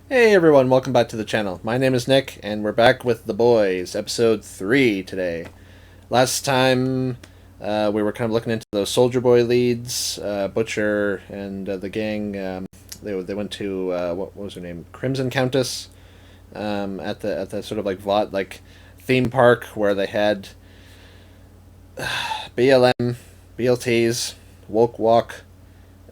Hey everyone, welcome back to the channel. My name is Nick, and we're back with The Boys, episode 3 today. Last time, we were kind of looking into those Soldier Boy leads, Butcher and the gang. They went to, what was her name? Crimson Countess, at the sort of like theme park where they had BLM, BLTs, Woke Walk,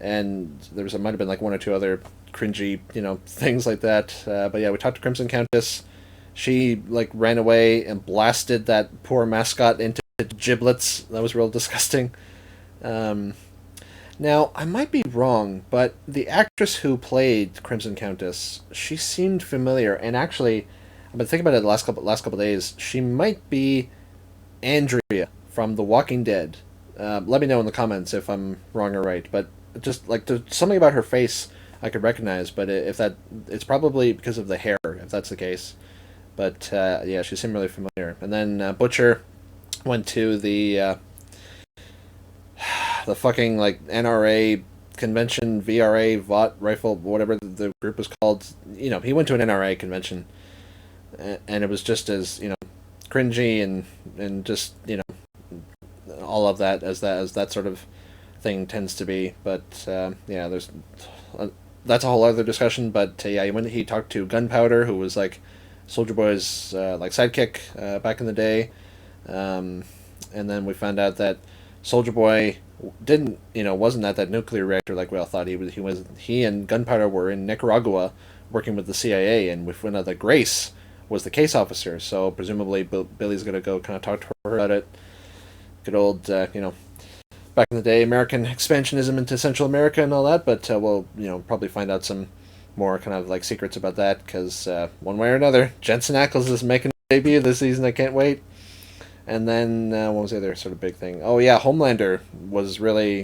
and might have been like one or two other cringy, things like that. But yeah, we talked to Crimson Countess. She like ran away and blasted that poor mascot into giblets. That was real disgusting. Um, Now I might be wrong, but the actress who played Crimson Countess, she seemed familiar. And actually, I've been thinking about it the last couple days. She might be Andrea from The Walking Dead. Let me know in the comments if I'm wrong or right. But just like there's something about her face I could recognize, but if that it's probably because of the hair, if that's the case. But yeah, she seemed really familiar. And then Butcher went to the fucking like NRA convention, VRA, VOT, rifle, whatever the group was called. He went to an NRA convention, and it was just as cringy and just all of that as that sort of thing tends to be. But yeah, there's that's a whole other discussion. But yeah, he talked to Gunpowder, who was like Soldier Boy's like sidekick back in the day, and then we found out that Soldier Boy didn't wasn't at that nuclear reactor like we all thought he was. He and Gunpowder were in Nicaragua working with the CIA, and we found out that Grace was the case officer. So presumably Billy's gonna go kind of talk to her about it. Good old back in the day, American expansionism into Central America and all that. But we'll probably find out some more kind of like secrets about that because one way or another, Jensen Ackles is making a debut this season. I can't wait. And then what was the other sort of big thing? Oh yeah, Homelander was really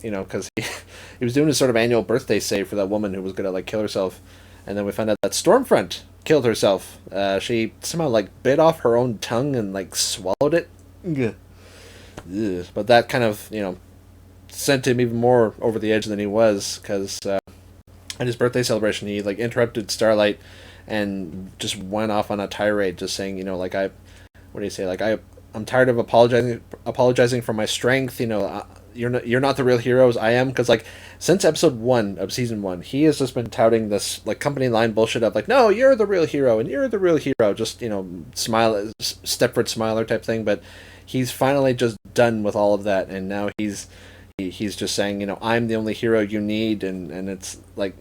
because he was doing his sort of annual birthday save for that woman who was gonna like kill herself, and then we found out that Stormfront killed herself. She somehow like bit off her own tongue and like swallowed it. Ugh. Ugh. But that kind of sent him even more over the edge than he was because at his birthday celebration he like interrupted Starlight and just went off on a tirade, just saying like what do you say, like I'm tired of apologizing for my strength. You're not the real heroes. I am, because like since episode 1 of season 1, he has just been touting this like company line bullshit of like, no, you're the real hero and you're the real hero. Just smile, Stepford Smiler type thing. But he's finally just done with all of that, and now he's just saying, I'm the only hero you need, and it's like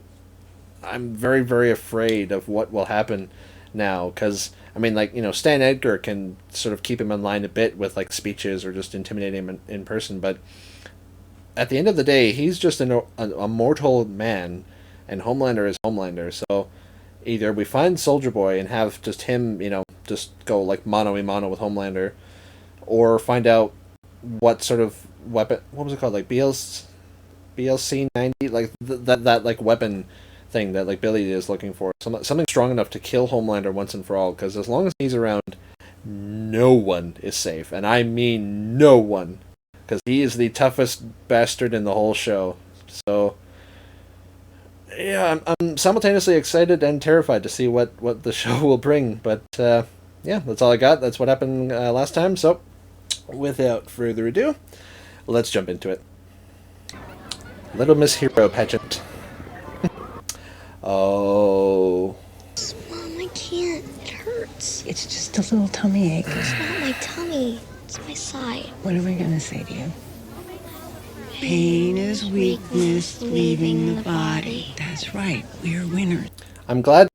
I'm very, very afraid of what will happen now, because I mean, like, Stan Edgar can sort of keep him in line a bit with like speeches or just intimidate him in person, but at the end of the day, he's just a mortal man, and Homelander is Homelander. So either we find Soldier Boy and have just him, just go like mano a mano with Homelander, or find out what sort of weapon, what was it called, like BLC 90, like that like weapon thing that like Billy is looking for, something strong enough to kill Homelander once and for all. Because as long as he's around, no one is safe, and I mean no one, because he is the toughest bastard in the whole show. So yeah, I'm simultaneously excited and terrified to see what the show will bring. But yeah, that's all I got. That's what happened last time. So without further ado, let's jump into it. Little Miss Hero pageant. Oh. Mom, I can't. It hurts. It's just a little tummy ache. It's not my tummy. It's my side. What are we gonna say to you? Pain is weakness leaving the body. That's right. We're winners. I'm glad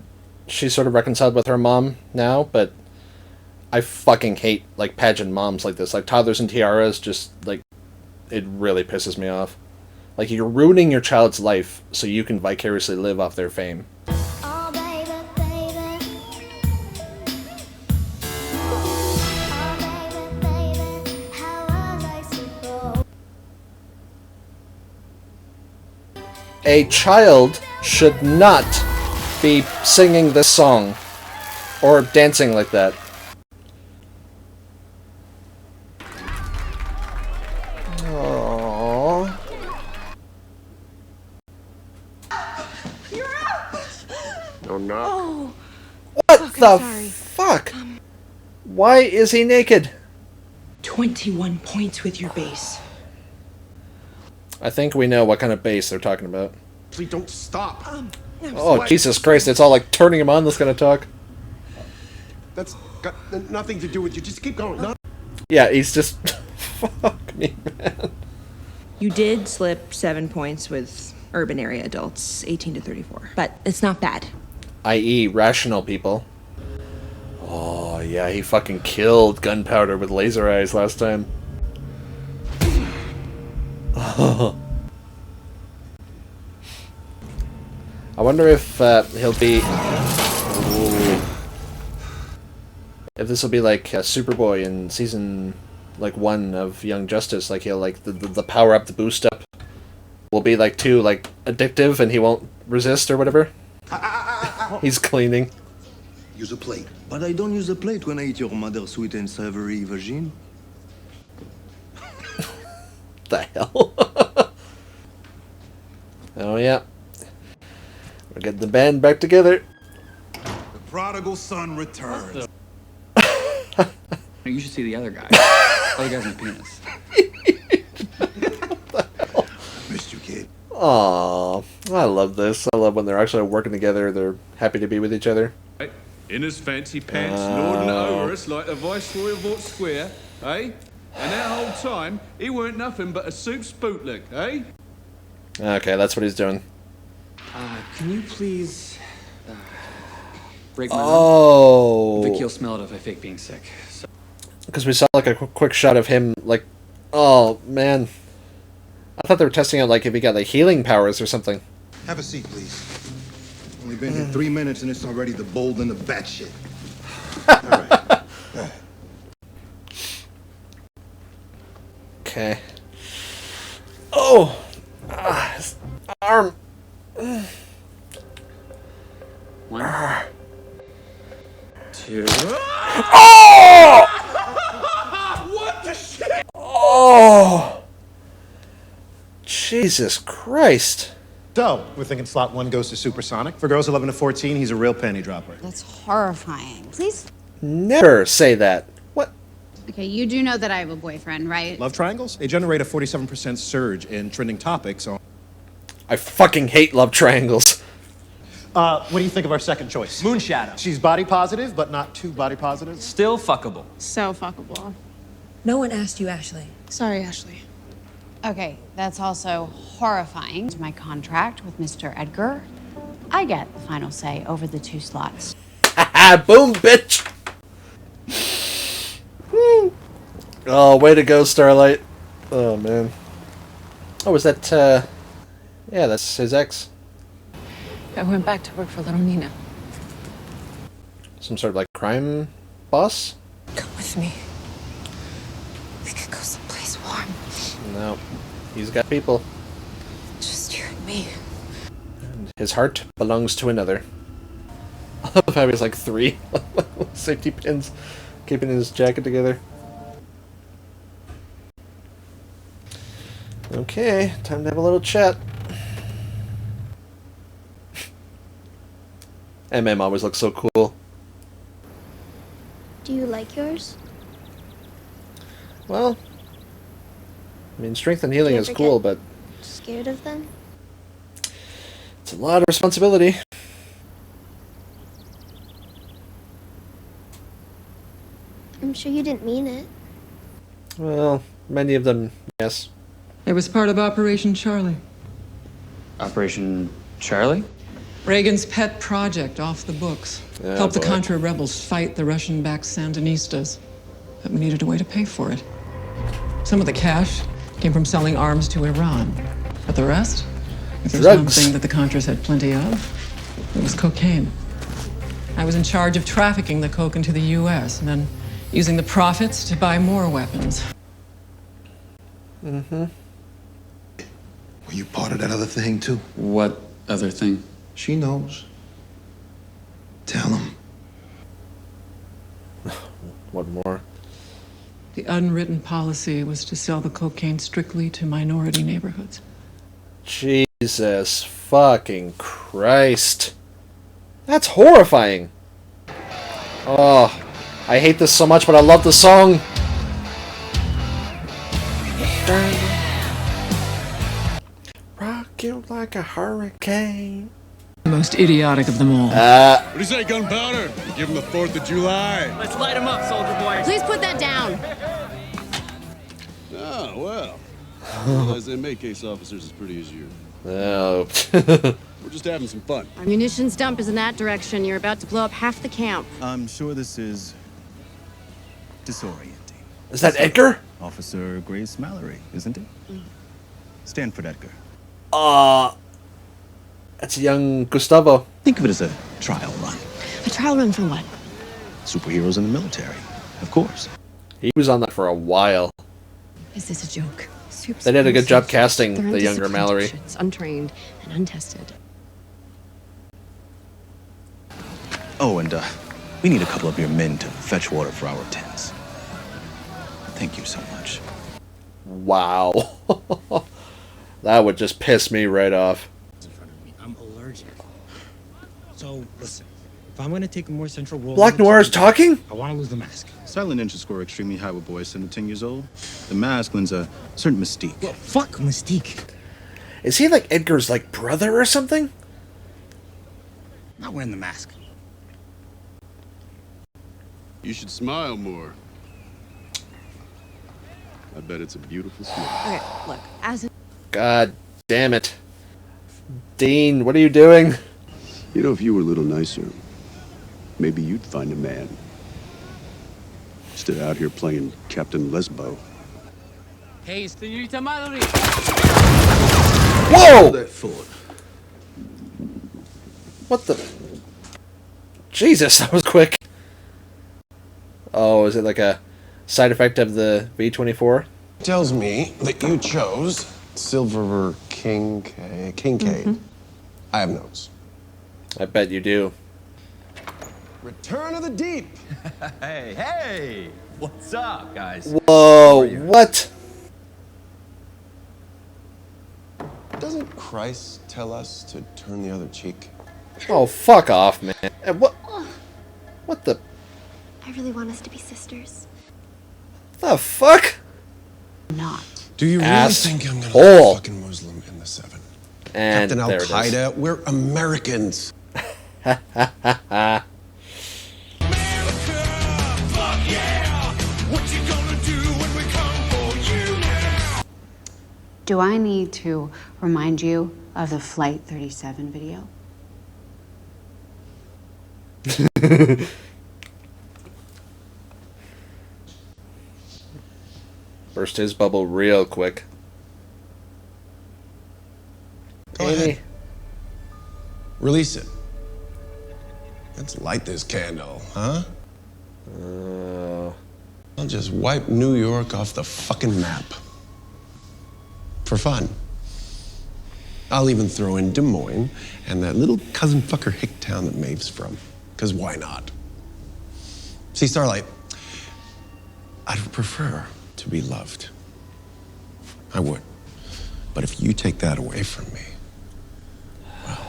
she's sort of reconciled with her mom now, but I fucking hate like pageant moms like this. Like toddlers and tiaras, just like it really pisses me off. Like, you're ruining your child's life so you can vicariously live off their fame. Oh, baby, baby. Oh, baby, baby. How was I supposed? A child should not be singing this song or dancing like that. no. What Fuck, the I'm sorry. fuck? Why is he naked? 21 points with your base. I think we know what kind of bass they're talking about. Please don't stop. Oh, Jesus Christ, it's all like turning him on that's gonna talk. That's got nothing to do with you. Just keep going. No. Yeah, he's just... Fuck me, man. You did slip 7 points with urban area adults, 18 to 34. But it's not bad. I.e. rational people. Oh, yeah, he fucking killed Gunpowder with laser eyes last time. I wonder if he'll be... Ooh. If this will be like Superboy in season 1 of Young Justice, like he'll like the power up, the boost up will be like too like addictive and he won't resist or whatever. He's cleaning. Use a plate. But I don't use a plate when I eat your mother's sweet and savory vagine. The hell? Oh yeah. We're getting the band back together. The prodigal son returns. You should see the other guy. The other guy's my penis. Missed you, kid. Aww, I love this. I love when they're actually working together. They're happy to be with each other. In his fancy pants, lording it over us like the viceroy of Watt Square, eh? And that whole time, he weren't nothing but a soup's bootleg, eh? Okay, that's what he's doing. Can you please break my arm? Oh. Vicky will smell it if I fake being sick. So. Because we saw like a quick shot of him, like, oh man, I thought they were testing out like if he got like healing powers or something. Have a seat, please. Only been here 3 minutes and it's already the bold and the batshit. All right. Okay. Oh, his arm. 1, 2. Oh! What the shit? Oh! Jesus Christ! So, we're thinking slot 1 goes to Supersonic. For girls 11 to 14, he's a real panty dropper. That's horrifying. Please. Never say that. What? Okay, you do know that I have a boyfriend, right? Love triangles? They generate a 47% surge in trending topics on... I fucking hate love triangles. What do you think of our second choice? Moonshadow. She's body positive, but not too body positive. Still fuckable. So fuckable. No one asked you, Ashley. Sorry, Ashley. Okay, that's also horrifying to my contract with Mr. Edgar. I get the final say over the 2 slots. Haha, boom, bitch! Woo. Oh, way to go, Starlight. Oh, man. Oh, was that, yeah, that's his ex. I went back to work for little Nina. Some sort of, like, crime boss? Come with me. We could go someplace warm. No. He's got people. Just you and me. And his heart belongs to another. I love how he's like 3 safety pins keeping his jacket together. Okay, time to have a little chat. MM always looks so cool. Do you like yours? Well, I mean, strength and healing Do you is ever cool, get but scared of them? it's a lot of responsibility. I'm sure you didn't mean it. Well, many of them, yes. It was part of Operation Charlie. Operation Charlie? Reagan's pet project off the books. Yeah, Helped the boy. Contra rebels fight the Russian-backed Sandinistas. But we needed a way to pay for it. Some of the cash came from selling arms to Iran. But the rest? If there's one Drugs. thing that the Contras had plenty of, it was cocaine. I was in charge of trafficking the coke into the U.S. and then using the profits to buy more weapons. Mm-hmm. Were you part of that other thing, too? What other thing? She knows. Tell him. What more? The unwritten policy was to sell the cocaine strictly to minority neighborhoods. Jesus fucking Christ. That's horrifying. Oh, I hate this so much, but I love the song. Rock you like a hurricane. The most idiotic of them all. What do you say, gunpowder? Give him the 4th of July. Let's light him up, soldier boy. Please put that down. Oh, well. I realize they make case officers as pretty as you. Oh. We're just having some fun. Our munitions dump is in that direction. You're about to blow up half the camp. I'm sure this is disorienting. Is that Edgar? Officer Grace Mallory, isn't it? Stanford Edgar. That's a young Gustavo. Think of it as a trial run. A trial run for what? Superheroes in the military, of course. He was on that for a while. Is this a joke? They did a good job casting the younger Mallory. Untrained and untested. Oh, and we need a couple of your men to fetch water for our tents. Thank you so much. Wow. That would just piss me right off. In front of me. I'm allergic. So, listen. If I'm gonna take a more central role... Black Noir is talking? I wanna lose the mask. Silent Ninja score extremely high with boys 7 to 10 years old. The mask lends a certain mystique. Well, fuck Mystique. Is he like Edgar's like brother or something? I'm not wearing the mask. You should smile more. I bet it's a beautiful smile. Okay, look, as a God damn it. Dean, what are you doing? You know, if you were a little nicer, maybe you'd find a man. Instead of out here playing Captain Lesbo. Hey, Señorita Mallory. Whoa! That foot. What the? Jesus, that was quick. Oh, is it like a side effect of the V24? Tells me that you chose Silver Kincaid. I have notes. I bet you do. Return of the Deep. Hey, what's up, guys? Whoa, what? Doesn't Christ tell us to turn the other cheek? Oh, fuck off, man. What? What the? I really want us to be sisters. The fuck? not. Do you really Ass think I'm gonna hole. let a fucking Muslim in the 7? And Captain Al there it is. Qaeda, we're Americans. Do I need to remind you of the Flight 37 video? Burst his bubble real quick. Go ahead. Release it. Let's light this candle, huh? I'll just wipe New York off the fucking map. For fun. I'll even throw in Des Moines and that little cousin fucker hick town that Maeve's from. Because why not? See, Starlight, I'd prefer to be loved. I would. But if you take that away from me, well,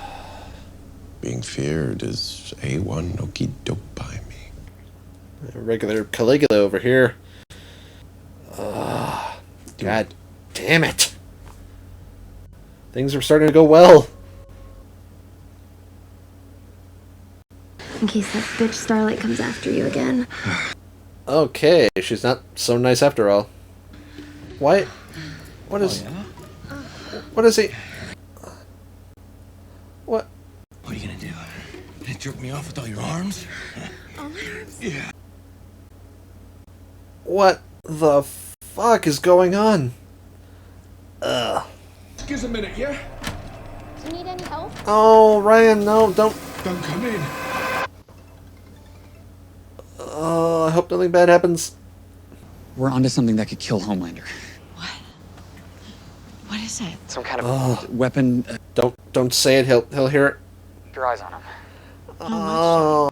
being feared is A1 okie doke by me. Regular Caligula over here. God damn it. Things are starting to go well. In case that bitch Starlight comes after you again. Okay, she's not so nice after all. Why? What is... What is he... What? What are you gonna do? Gonna jerk me off with all your arms? Yeah. What the fuck is going on? Ugh. Excuse a minute, yeah? Do you need any help? Oh, Ryan, no, don't... Don't come in. I hope nothing bad happens. We're onto something that could kill Homelander. What is it? Some kind of weapon. Don't say it, he'll hear it. Keep your eyes on him. Oh.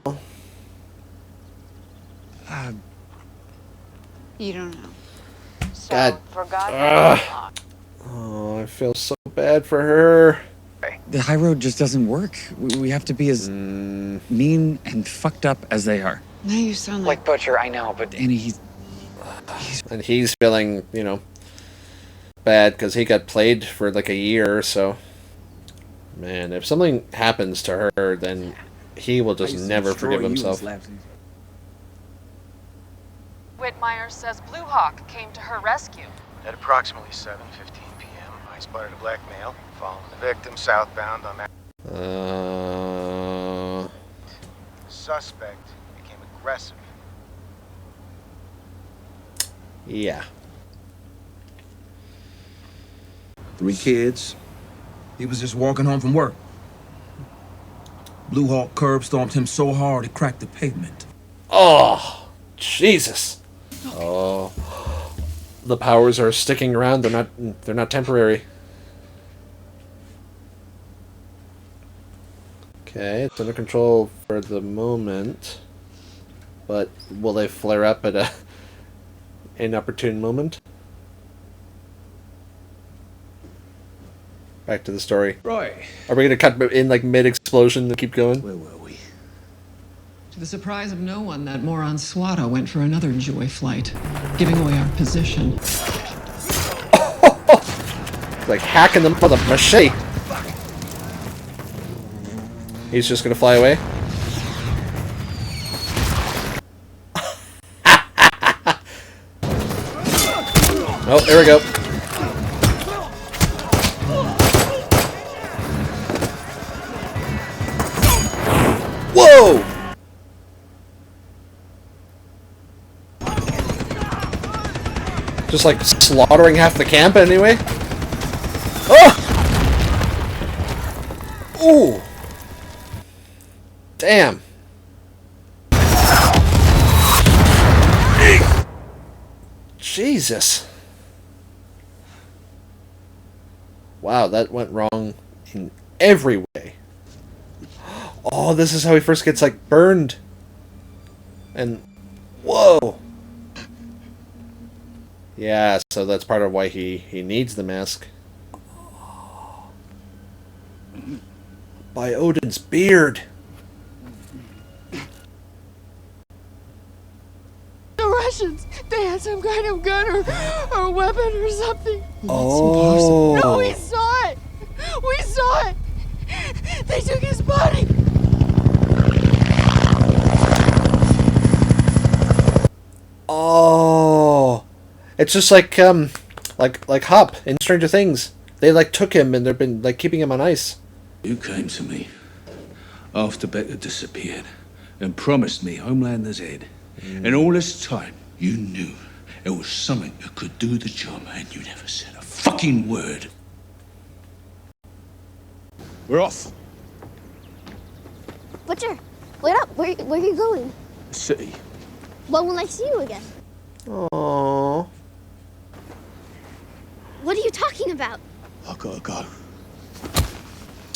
You don't know. God. Oh, I feel so bad for her. The high road just doesn't work. We have to be as mean and fucked up as they are. Now you sound Like Butcher, I know, but Annie, he's And he's feeling, you know, bad because he got played for like a year or so. Man, if something happens to her, then he will just never forgive himself. Whitmire says Blue Hawk came to her rescue. At approximately 7:15 p.m., I spotted a black male following the victim southbound on that. The suspect became aggressive. Yeah. 3 kids. He was just walking home from work. Blue Hawk curb stomped him so hard it cracked the pavement. Oh, Jesus. Oh. The powers are sticking around. They're not temporary. Okay, it's under control for the moment. But will they flare up at a inopportune moment? Back to the story. Right. Are we gonna cut in like mid-explosion and keep going? Where were we? To the surprise of no one, that moron Swata went for another joy flight, giving away our position. Like hacking them with a machete. He's just gonna fly away. Oh, there we go. Whoa! Just like slaughtering half the camp anyway. Oh! Ooh! Damn. Jesus. Wow, that went wrong in every way. Oh, this is how he first gets, like, burned. And, whoa. Yeah, so that's part of why he needs the mask. By Odin's beard. The Russians! They had some kind of gun or weapon or something. Oh. No, we saw it! We saw it! They took his body! Oh. It's just like Hop in Stranger Things. They like took him and they've been like keeping him on ice. You came to me after Becca disappeared and promised me Homelander's head. And all this time, you knew it was something that could do the job, and you never said a fucking word. We're off. Butcher, wait up. Where are you going? The city. When will I see you again? Oh. What are you talking about? I gotta go.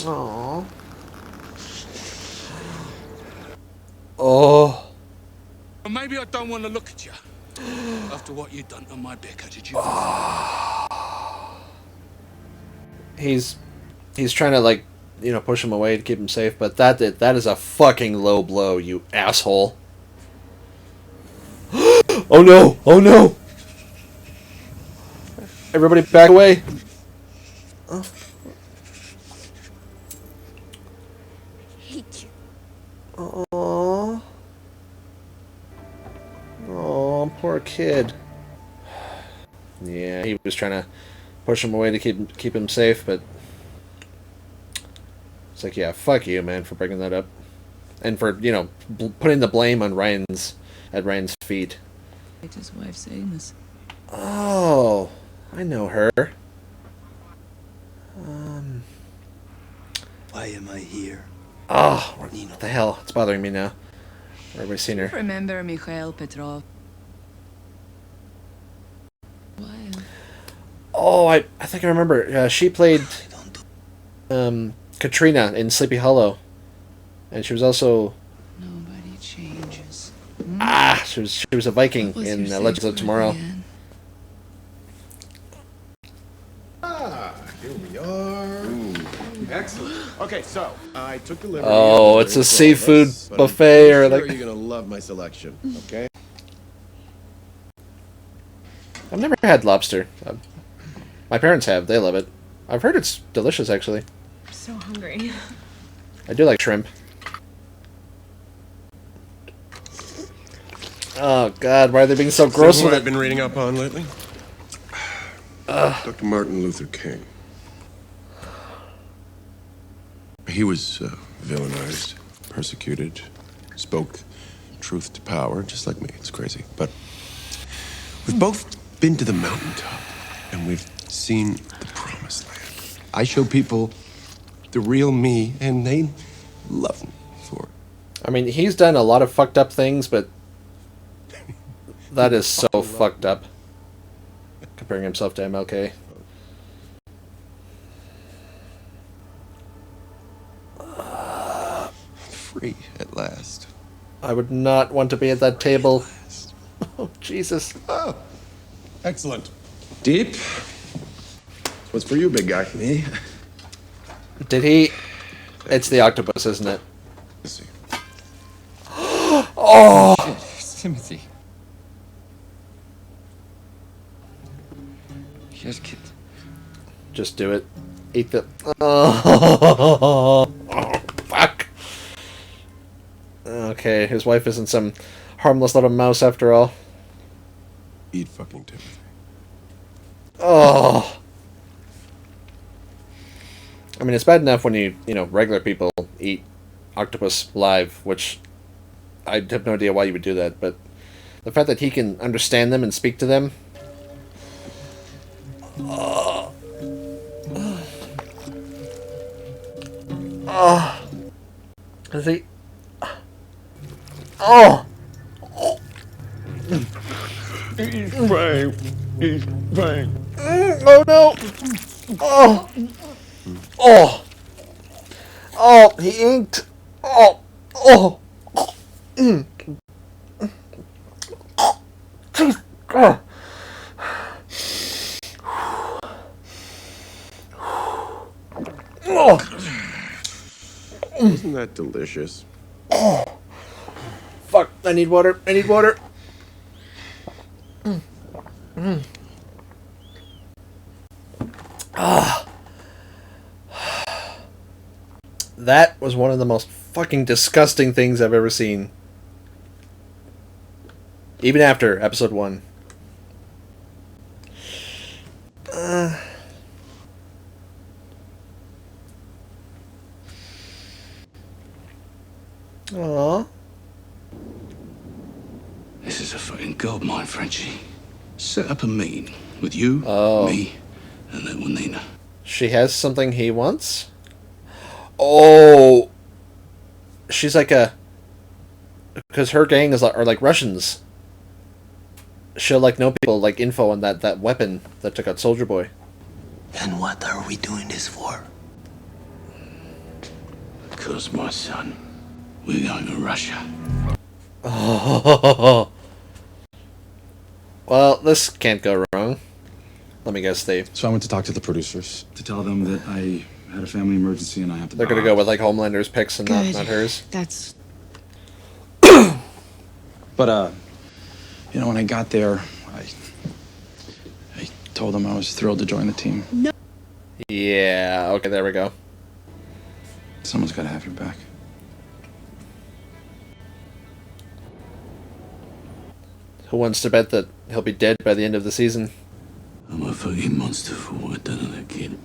Oh. Oh. Maybe I don't want to look at you after what you've done to my Becca. Did you? He's trying to like, you know, push him away to keep him safe, but that is a fucking low blow, you asshole. Oh no! Oh no! Everybody back away. Oh. Hate you. Oh. Oh, poor kid. Yeah, he was trying to push him away to keep him safe, but it's like, yeah, fuck you, man, for breaking that up, and for, you know, putting the blame on Ryan's feet. His wife saying this. Oh, I know her. Why am I here? Oh, what the hell? It's bothering me now. Everybody's seen her. Remember Mikhail Petrov? Oh, I think I remember. She played Katrina in Sleepy Hollow, and she was also Nobody changes. she was a Viking in Legends of Tomorrow. Here we are. Excellent. Okay, so I took delivery. Oh, it's a seafood buffet, or like. You're gonna love my selection. Okay. I've never had lobster. My parents have. They love it. I've heard it's delicious, actually. I'm so hungry. I do like shrimp. Oh God, why are they being so gross So with what it? I've been reading up on lately? Dr. Martin Luther King. He was villainized, persecuted, spoke truth to power, just like me. It's crazy. But we've both been to the mountaintop, and we've seen the promised land. I show people the real me, and they love me for it. I mean, he's done a lot of fucked up things, but that is so fucked up. Comparing himself to MLK. Free at last. I would not want to be at that table. Oh, Jesus. Oh, excellent. Deep. What's for you, big guy? Me? Did he? It's the octopus, isn't it? Let's see. Oh! Shit, Timothy. Just kid. Just do it. Eat the. Oh, fuck. Okay, his wife isn't some harmless little mouse after all. Eat fucking Timothy. Oh. I mean, it's bad enough when regular people eat octopus live, which I have no idea why you would do that, but the fact that he can understand them and speak to them. Oh. Oh. Is he? Oh. He's fine. He's fine. Oh no. Oh. Oh. Oh, he inked. Oh. Oh. Mm. Oh. Oh. Isn't that delicious? Oh. Fuck, I need water. I need water. Mm. Mm. Ah. That was one of the most fucking disgusting things I've ever seen. Even after episode 1. Aww. This is a fucking goldmine, Frenchie. Set up a meeting with you, me, and that one Nina. She has something he wants? Oh. She's like a... Because her gang are like Russians. She'll like know people like info on that weapon that took out Soldier Boy. And what are we doing this for? Because, my son, we're going to Russia. Oh. Well, this can't go wrong. Let me guess, Steve. So I went to talk to the producers to tell them that I had a family emergency and I have to. They're gonna go with like Homelander's picks and not hers. That's. But when I got there, I told them I was thrilled to join the team. No. Yeah. Okay. There we go. Someone's got to have your back. Who wants to bet that he'll be dead by the end of the season? I'm a fucking monster for what I've done to that kid.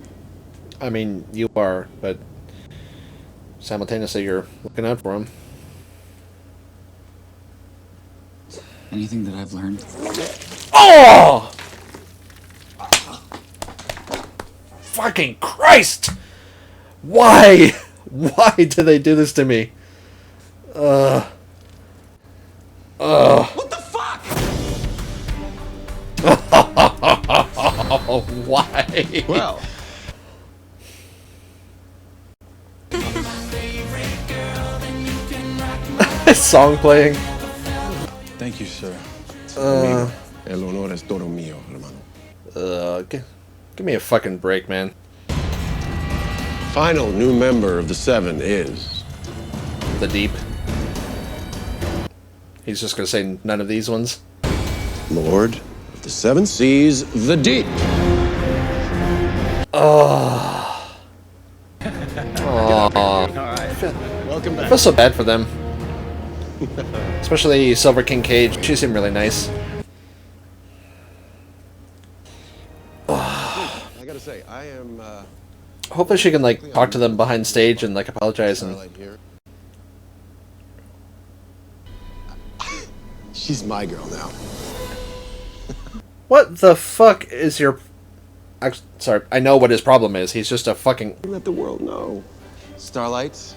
I mean, you are, but simultaneously you're looking out for him. Anything that I've learned. Oh! Fucking Christ! Why? Why do they do this to me? What the fuck? Why? Well. Song playing. Thank you, sir. El honor es todo mío, hermano. Give me a fucking break, man. final new member of the Seven is... The Deep. He's just gonna say none of these ones. Lord of the Seven Seas, the Deep. Oh. Oh. Welcome back. I feel so bad for them. Especially Silver King Cage. She seemed really nice. I gotta say, I am... Hopefully she can, like, talk to them behind stage and, like, apologize and... She's my girl now. What the fuck is your... Sorry, I know what his problem is. He's just a fucking... Let the world know. Starlight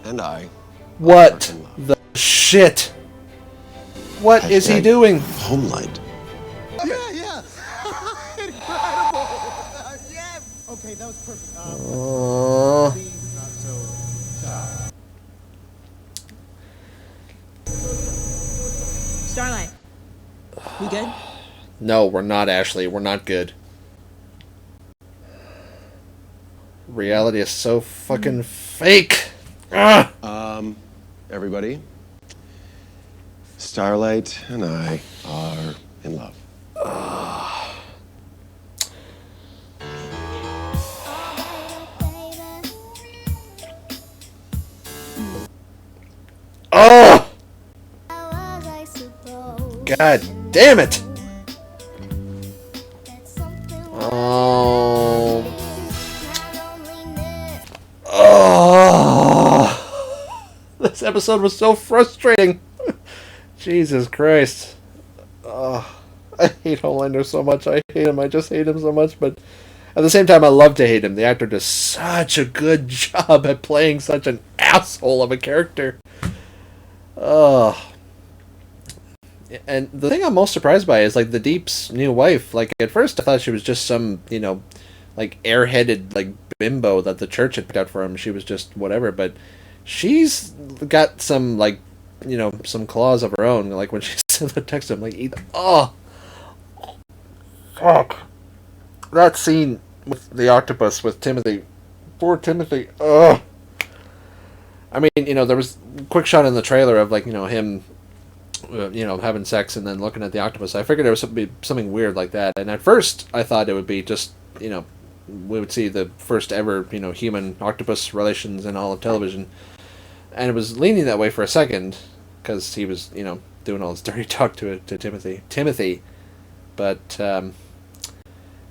and I... What the shit? What is he doing? Homelight. Yeah. Incredible. Yes. Okay, that was perfect. Starlight. We good? No, we're not, Ashley. We're not good. Reality is so fucking fake. Ugh. Everybody, Starlight and I are in love. Oh! God damn it! Oh. Oh. This episode was so frustrating. Jesus Christ. Oh. I hate Homelander so much. I hate him. I just hate him so much, but at the same time I love to hate him. The actor does such a good job at playing such an asshole of a character. Oh. And the thing I'm most surprised by is, like, the Deep's new wife. Like, at first I thought she was just some, you know, like, airheaded, like, bimbo that the church had picked out for him. She was just whatever, but she's got some, like, you know, some claws of her own. Like, when she sent the text to him, like, oh! Fuck. That scene with the octopus with Timothy. Poor Timothy. Ugh. I mean, you know, there was a quick shot in the trailer of, like, you know, him... you know, having sex and then looking at the octopus. I figured there was something weird like that. And at first, I thought it would be just, you know, we would see the first ever, you know, human-octopus relations in all of television. And it was leaning that way for a second, because he was, you know, doing all this dirty talk to Timothy. But,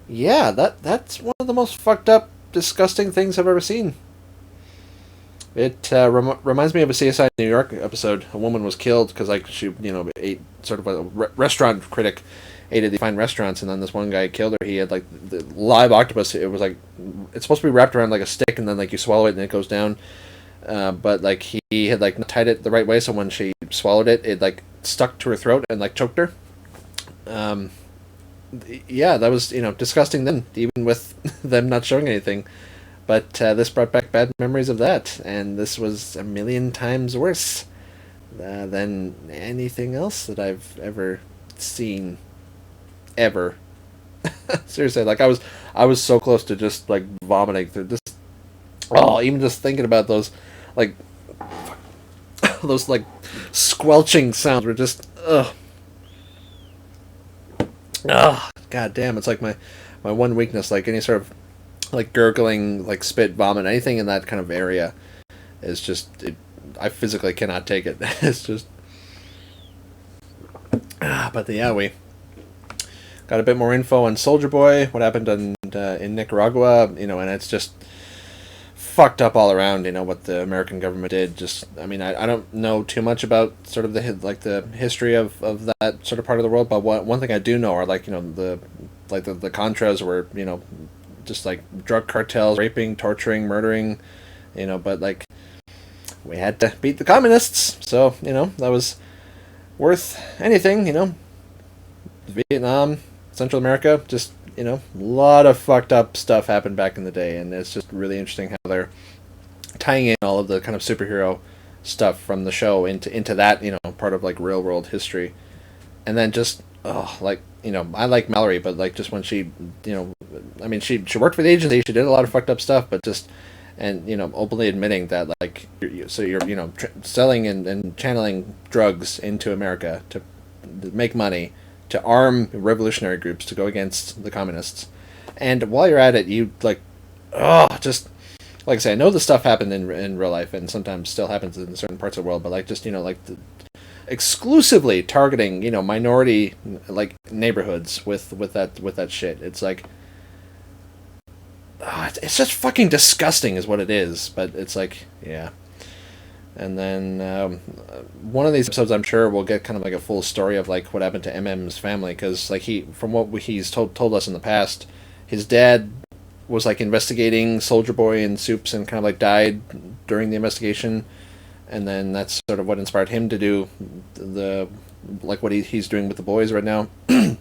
yeah, that's one of the most fucked up, disgusting things I've ever seen. It reminds me of a CSI New York episode. A woman was killed because, like, she, you know, ate sort of a restaurant critic, ate at the fine restaurants, and then this one guy killed her. He had, like, the live octopus. It was like, it's supposed to be wrapped around like a stick, and then, like, you swallow it and it goes down. But, like, he had, like, not tied it the right way, so when she swallowed it, it, like, stuck to her throat and, like, choked her. Yeah, that was, you know, disgusting then, even with them not showing anything. But this brought back bad memories of that, and this was a million times worse than anything else that I've ever seen. Ever. Seriously, like, I was so close to just, like, vomiting through this. Oh, even just thinking about those, like, those, like, squelching sounds were just, ugh. Ugh, god damn, it's like my one weakness, like, any sort of, like, gurgling, like, spit, vomit, anything in that kind of area is just, I physically cannot take it. It's just, but yeah, we got a bit more info on Soldier Boy, what happened in Nicaragua, you know, and it's just fucked up all around, you know, what the American government did. Just, I mean, I don't know too much about sort of the history of that sort of part of the world, but one thing I do know are, like, you know, the Contras were, you know, just, like, drug cartels, raping, torturing, murdering, you know, but, like, we had to beat the communists, so, you know, that was worth anything, you know. Vietnam, Central America, just, you know, a lot of fucked up stuff happened back in the day, and it's just really interesting how they're tying in all of the kind of superhero stuff from the show into that, you know, part of, like, real world history. And then just, oh, like, you know, I like Mallory, but, like, just when she, you know, I mean, she worked for the agency, she did a lot of fucked up stuff, but just and openly admitting that like so you're selling and channeling drugs into America to make money, to arm revolutionary groups to go against the communists, and while you're at it, you like, just like I say, I know this stuff happened in real life and sometimes still happens in certain parts of the world, but like just like exclusively targeting minority like neighborhoods with that shit. It's like, it's just fucking disgusting is what it is. But it's like, yeah. And then one of these episodes, I'm sure we'll get kind of like a full story of like what happened to MM's family, because like from what he's told us in the past, his dad was like investigating Soldier Boy and Soups and kind of like died during the investigation, and then that's sort of what inspired him to do the like what he's doing with the boys right now. And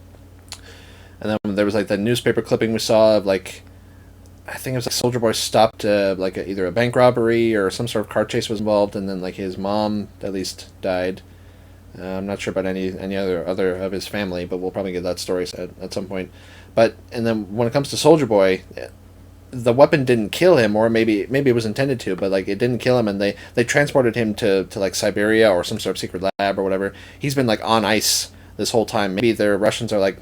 then there was like the newspaper clipping we saw of like, I think it was like Soldier Boy stopped like either a bank robbery or some sort of car chase was involved, and then like his mom at least died. I'm not sure about any other of his family, but we'll probably get that story at some point. But and then when it comes to Soldier Boy, the weapon didn't kill him, or maybe it was intended to, but like it didn't kill him, and they transported him to like Siberia or some sort of secret lab or whatever. He's been like on ice this whole time. Maybe the Russians are like,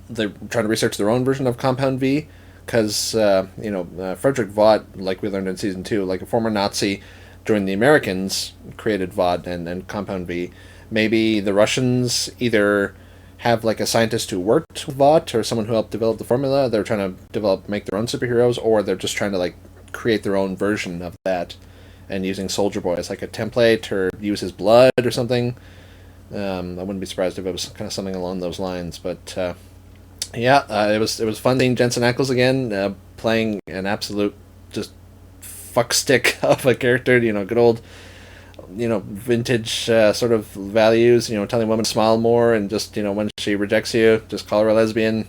they're trying to research their own version of Compound V, because Frederick Vaught, like we learned in season 2, like a former Nazi joined the Americans, created Vaught and Compound V. Maybe the Russians either have like a scientist who worked with Vought or someone who helped develop the formula. They're trying to make their own superheroes, or they're just trying to like create their own version of that and using Soldier Boy as like a template, or use his blood or something. I wouldn't be surprised if it was kind of something along those lines. But it was fun seeing Jensen Ackles again, playing an absolute just fuckstick of a character. Good old vintage sort of values, telling women to smile more, and just, when she rejects you, just call her a lesbian.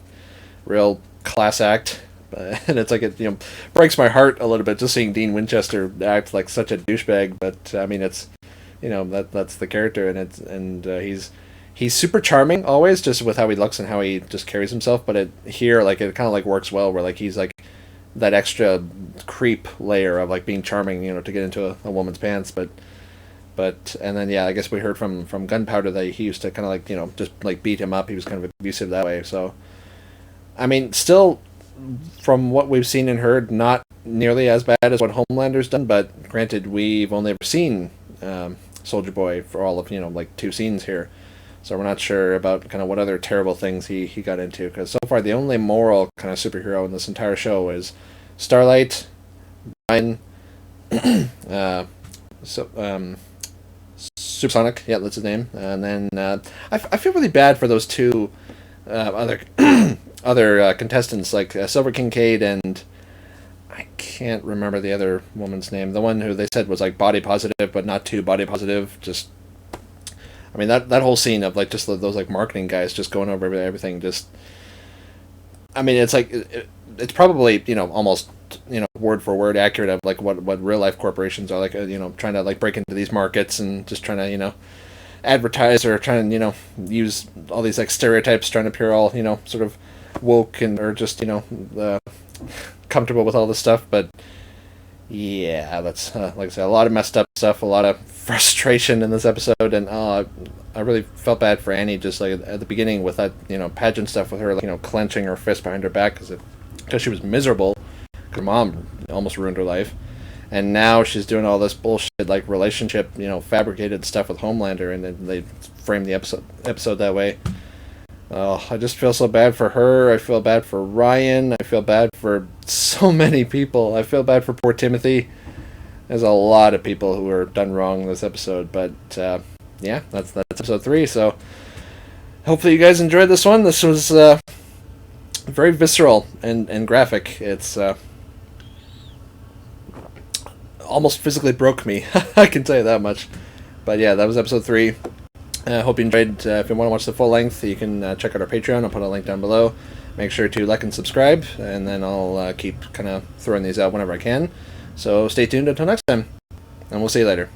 Real class act. And it's like, it breaks my heart a little bit just seeing Dean Winchester act like such a douchebag. But I mean, it's, that's the character, and he's super charming always, just with how he looks and how he just carries himself. But it kind of like works well, where like he's like that extra creep layer of like being charming, to get into a woman's pants. But and then I guess we heard from Gunpowder that he used to kind of like just like beat him up. He was kind of abusive that way. So I mean, still, from what we've seen and heard, not nearly as bad as what Homelander's done. But granted, we've only ever seen Soldier Boy for all of like 2 scenes here, so we're not sure about kind of what other terrible things he got into. Because so far the only moral kind of superhero in this entire show is Starlight, Brian, Supersonic, yeah, that's his name. And then I feel really bad for those 2 other other contestants, like Silver Kincaid, and I can't remember the other woman's name. The one who they said was like body positive, but not too body positive. Just, I mean, that whole scene of like just those like marketing guys just going over everything. Just, I mean, it's like it's probably almost word for word accurate of like what real life corporations are like, trying to like break into these markets and just trying to advertise, or trying to use all these like stereotypes, trying to appear all sort of woke and or just comfortable with all this stuff. But yeah, that's like I said, a lot of messed up stuff, a lot of frustration in this episode. And I really felt bad for Annie, just like at the beginning with that pageant stuff, with her like, clenching her fist behind her back because she was miserable. Her mom almost ruined her life, and now she's doing all this bullshit like relationship, fabricated stuff with Homelander, and then they frame the episode that way. Oh, I just feel so bad for her. I feel bad for Ryan. I feel bad for so many people. I feel bad for poor Timothy. There's a lot of people who were done wrong in this episode, but that's episode 3. So hopefully you guys enjoyed this one. This was very visceral and graphic. It's almost physically broke me. I can tell you that much. But yeah, that was episode 3. I hope you enjoyed. If you want to watch the full length, you can check out our Patreon. I'll put a link down below. Make sure to like and subscribe, and then I'll keep kind of throwing these out whenever I can. So stay tuned until next time, and we'll see you later.